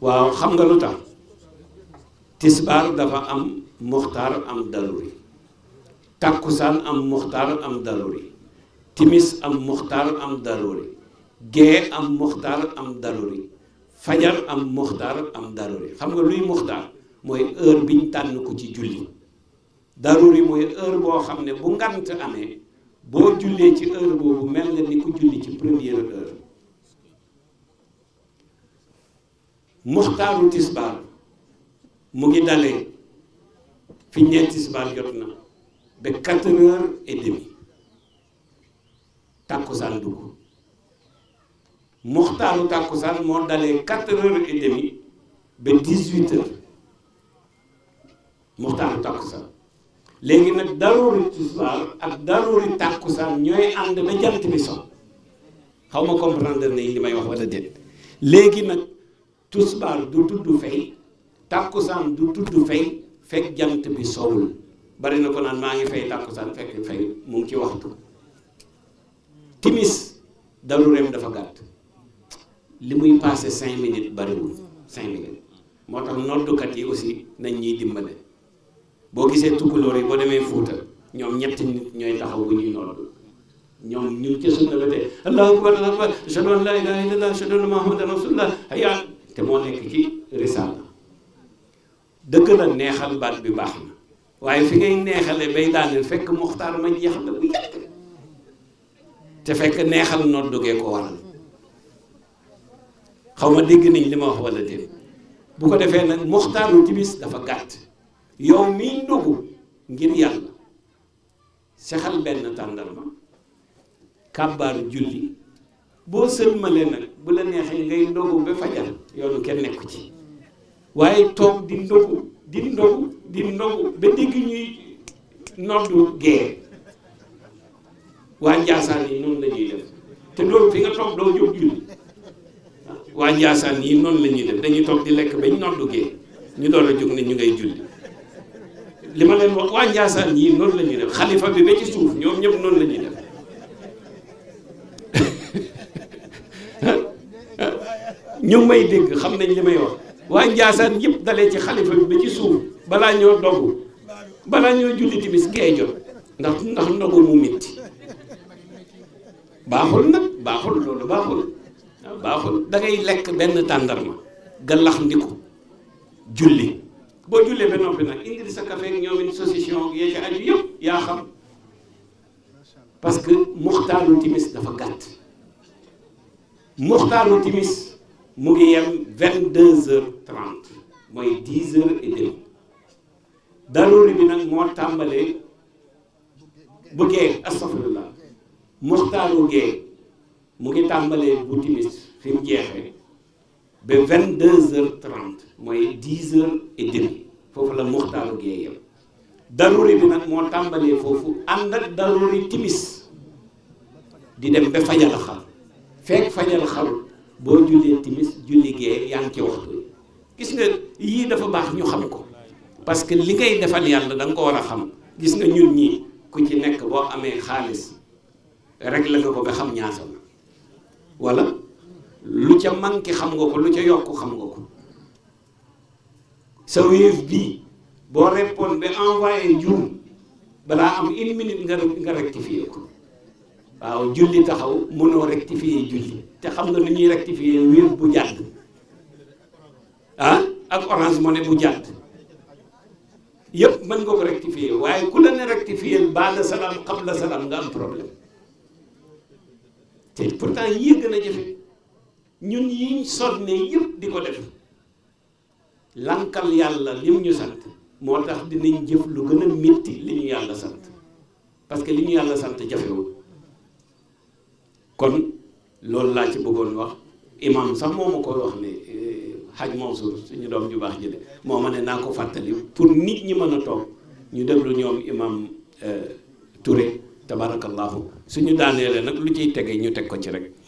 waaw xam nga lu tax tisbaar dafa am muxtaar am daruri takkusaan am muxtaar am daruri timis am muxtaar am daruri gee am muxtaar am daruri fajar am muxtaar am daruri xam nga luy muxtaar mooy heure biñ tànn ko ci julli daruri mooy heure boo xam ne bu ngant amee boo jullee ci heure boobu mel nga ni ku julli ci première heure. muxtaaru tisbaar mu ngi dalee fi ñee tisbaar jot na ba 4h30 tàkkusaan dugg muxtaaru tàkkusaan moo dalee 4h30 ba 18h muxtaaru tàkkusaan léegi nag daruri tisbaar ak daruri tàkkusaan ñooy ànd ba jant bi so xaw ma comprendre ne li may wax wala déet léegi nag tisbaar du tudd fay tàkkusaan du tudd fay fekk jant bi sowul bari na ko naan maa ngi fay tàkkusaan fekk fay mu ngi ci waxtu timis darureem dafa gàtt li muy passé 5 minutes bariwul 5 minutes moo tax noddukat yi aussi nañ ñuy dimbale boo gisee tukkulóor yi boo demee Fuuta ñoom ñetti nit ñooy taxaw bu ñuy nodd ñoom ñu ci sunna la de allahu akbar allahu akbar ashhadu an la ilaha illallah ashhadu anna muhammadan rasulullah hayya te moo nekk ci risaala dëgg la neexal baat bi baax na waaye fi ngay neexale bay daaneel fekk muxtaar ma jeex la bu yàgg te fekk neexal noddugee ko waral xaw ma dégg nañ li ma wax wala déet bu ko defee nag muxtaaru timis dafa gàtt yow miy ndogu ngir yàlla sexal benn tàndarma kàbbaaru julli boo sëlmalee nag bu la neexee ngay ndogu ba fajar yoonu kenn nekku ci waaye toog di ndogu ba dégg ñuy noddu gee waa Njaasaan yi noonu la ñuy def te loolu fi nga toog doo jóg julli waa Njaasaan yi noonu la ñuy def dañuy toog di lekk bañ noddu gee ñu door a jóg ne ñu ngay julli li ma leen wax waa Njaasaan yi noonu la ñuy def xalifa bi ba ci suuf ñoom ñëpp noonu la ñuy def ñu ngi may dégg xam nañ li may wax waa Njaasaan yëpp dalee ci xalifa bi ba ci suuf balaa ñoo dogu balaa ñoo julli timis gee jot ndax ndogu mu metti baaxul nag baaxul loolu baaxul da ngay lekk benn tàndarma galax ndiku julli boo jullee ba noppi nag indi sa café ak ñoom saucisson yee ci aju yëpp yaa xam parce que muxtaaru timis dafa gàtt muxtaaru timis mu ngi yem 22h30 mooy 10h30 daruri bi nag moo tàmbalee bu gee astafirullah muxtaaru gee mu ngi tàmbalee bu timis fi mu jeexee ba 22h30 mooy 10h30 foofu la muxtaaru gee yem daruri bi nag moo tàmbalee foofu ànd ak daruri timis di dem ba fajal xal fekk fajal xal boo jullee timis julli gee yaa ngi ci waxtu gis nga yii dafa baax ñu xam ko parce que li ngay defal yàlla da nga ko war a xam gis nga ñun ñii ku ci nekk boo amee xaalis rek la nga ko ba xam ñaata la wala lu ca manqué xam nga ko lu ca yokk xam nga ko sa Wave bii boo répondre ba envoyé njuum balaa am 1 minute nga rectifier ko waaw julli taxaw mënoo rectifier julli te xam nga nu ñuy rectifier Wave bu jàdd ak Orange Money bu jàdd yëpp mën nga ko rectifier waaye ku la ne rectifier baada salaam qabla salaam nga am problème te pourtant yii gën a jafe ñun yiñ sonne yëpp di ko def lankal yàlla lim ñu sant moo tax dinañ jëf lu gën a métti li ñu yàlla sant parce que li ñu yàlla sant jafewul kon loolu laa ci bëggoon wax imam sax moo ma ko wax ne Hadj Mansour suñu doom ju baax jële moo ma ne naa ko fàttali pour nit ñi mën a toog ñu déglu ñoom imam Touré tabarakallahu suñu daaneele nag lu ciy tege ñu teg ko ci rek